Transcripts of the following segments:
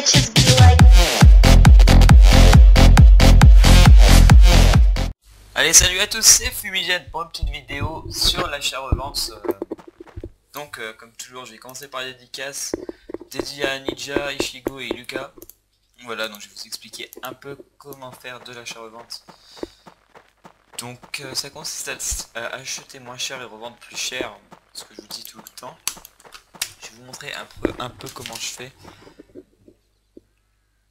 bitches be like. Allez, salut à tous, c'est Fumigène pour une petite vidéo sur l'achat-revente. Comme toujours, je vais commencer par les dédicaces dédiées à Ninja, Ishigo et Lucas. Voilà, donc je vais vous expliquer un peu comment faire de l'achat-revente. Donc ça consiste à acheter moins cher et revendre plus cher, ce que je vous dis tout le temps. Je vais vous montrer un peu comment je fais.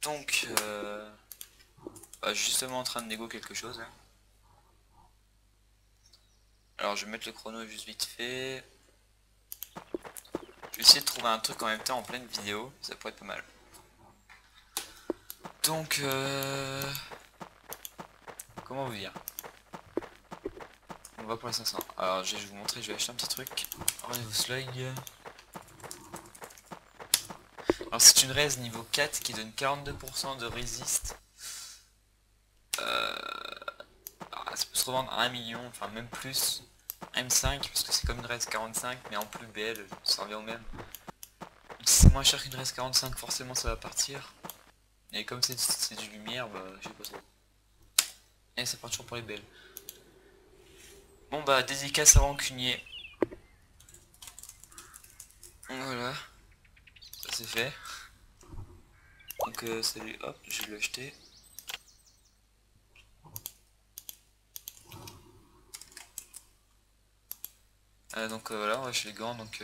Donc, justement en train de négo quelque chose. Hein. Alors je vais mettre le chrono juste vite fait. Je vais essayer de trouver un truc en même temps en pleine vidéo, ça pourrait être pas mal. Donc, comment vous dire? On va pour les 500. Alors je vais vous montrer, je vais acheter un petit truc. Rendez-vous slug. Alors c'est une raise niveau 4 qui donne 42% de résist. Ça peut se revendre à 1 million, enfin même plus. M5 parce que c'est comme une raise 45 mais en plus BL, ça revient au même. Si c'est moins cher qu'une raise 45 forcément ça va partir. Et comme c'est du lumière, bah je sais pas trop. Et ça part toujours pour les belles. Bon bah dédicace à rancunier. Voilà. Ça c'est fait. Donc salut, hop, je vais l'acheter. Voilà, on va chez les gants, donc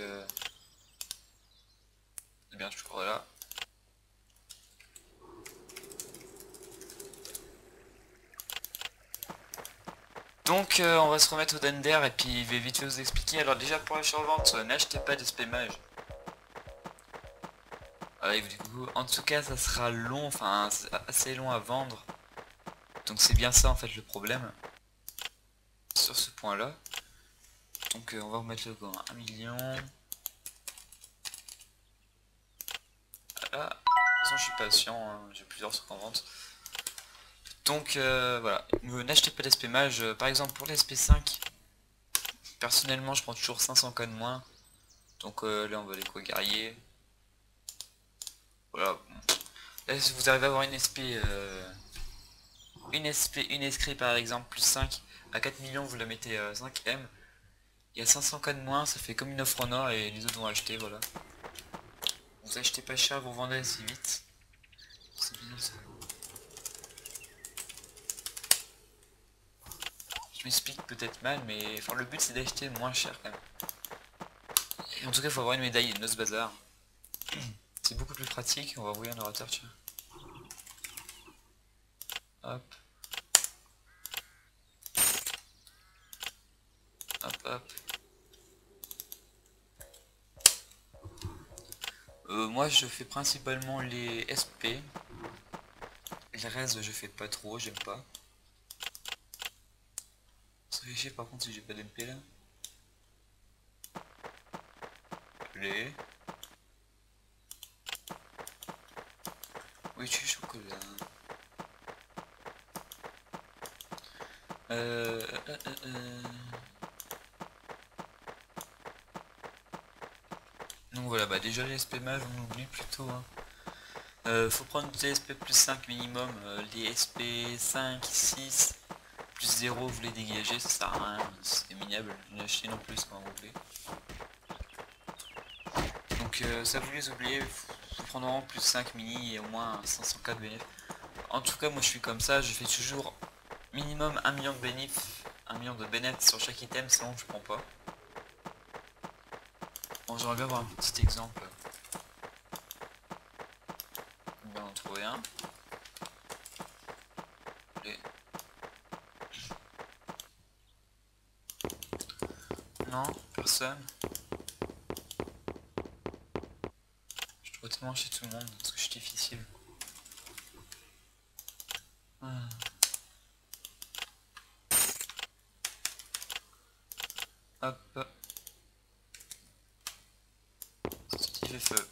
c'est bien toujours là. Donc on va se remettre au Dender et puis je vais vite fait vous expliquer. Alors déjà pour l'achat-revente, n'achetez pas d'SP mage. Du coup, en tout cas ça sera long, enfin assez long à vendre. Donc c'est bien ça en fait le problème. Sur ce point là. Donc on va remettre le gant à 1 million. Voilà. De toute façon je suis patient, hein. J'ai plusieurs trucs en vente. Donc voilà, n'achetez pas d'SP mage, par exemple pour l'SP 5, personnellement je prends toujours 500k de moins, donc là on va aller quoi guerrier, voilà, là si vous arrivez à avoir une SP, une escrit par exemple, plus 5, à 4 millions vous la mettez 5M, il y a 500k de moins, ça fait comme une offre en or et les autres vont acheter, voilà. Vous achetez pas cher, vous vendez assez vite, c'est bien ça. Je m'explique peut-être mal, mais enfin le but c'est d'acheter moins cher quand même. Et en tout cas, il faut avoir une médaille et ce bazar. C'est beaucoup plus pratique. On va envoyer un orateur, tiens. Hop. Hop, hop. Moi, je fais principalement les SP. Les restes, je fais pas trop, j'aime pas. Ça fait chier par contre si j'ai pas d'MP là. Les. Oui, tu es chocolat. Donc voilà, bah déjà les SP mage on oublie plutôt. Hein. Faut prendre des SP plus 5 minimum, les SP 5, 6, plus 0 vous les dégagez, ça sert à rien, c'est minable, ne achetez non plus quand vous voulez. Donc ça vous les oubliez, faut prendre vraiment plus 5 mini et au moins 500k de bénéfices. En tout cas moi je suis comme ça, je fais toujours minimum 1 million de bénéfices, 1 million de bénéfices sur chaque item, sinon je prends pas. Bon j'aimerais bien avoir un petit exemple. On va en trouver un. Allez. Non, personne. Je dois tellement chez tout le monde parce que je suis difficile. Hop. C'est fait feu.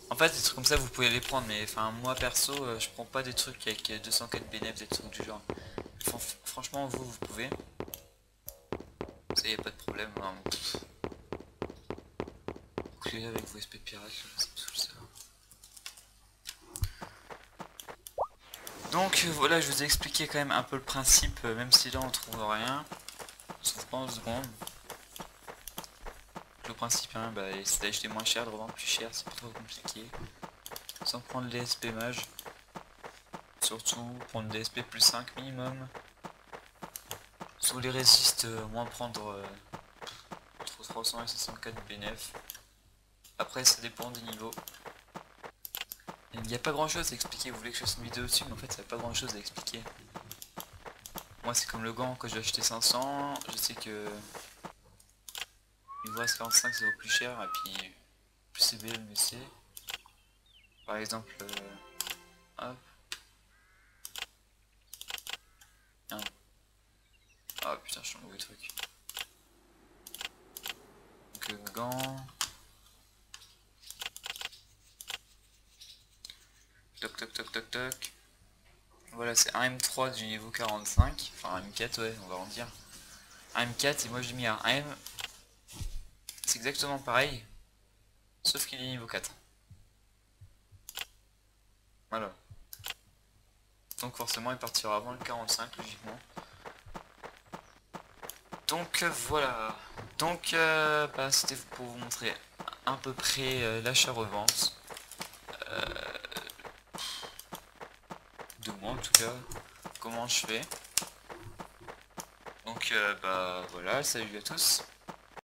En fait, des trucs comme ça, vous pouvez les prendre, mais enfin, moi perso, je prends pas des trucs avec 204 bénéfices, des trucs du genre. Franchement, vous pouvez. Ça y a pas de problème. Hein. clés avec vos SP pirates, là, ça me saoule ça. Donc voilà, je vous ai expliqué quand même un peu le principe, même si là on trouve rien. On se trouve pas en seconde. Le principe, hein, bah, c'est d'acheter moins cher, de revendre plus cher, c'est pas trop compliqué. Sans prendre les SP mages. Surtout prendre des SP plus 5 minimum. Sur les résistes, moins prendre entre 300 et 604 BNF. Après ça dépend des niveaux. Il n'y a pas grand chose à expliquer, vous voulez que je fasse une vidéo dessus, mais en fait il n'y a pas grand chose à expliquer. Moi c'est comme le gant, quand j'ai acheté 500, je sais que niveau S45 ça vaut plus cher, et puis plus c'est BL mieux c'est. Par exemple, hop. Ah putain, je suis un mauvais truc. Donc gant. Toc toc toc toc toc. Voilà, c'est un M3 du niveau 45. Enfin un M4, ouais, on va en dire. Un M4 et moi j'ai mis un M. C'est exactement pareil. Sauf qu'il est niveau 4. Voilà. Donc forcément il partira avant le 45 logiquement. Donc voilà. Donc bah, c'était pour vous montrer à peu près l'achat-revente. De moi en tout cas. Comment je fais. Donc bah voilà, salut à tous.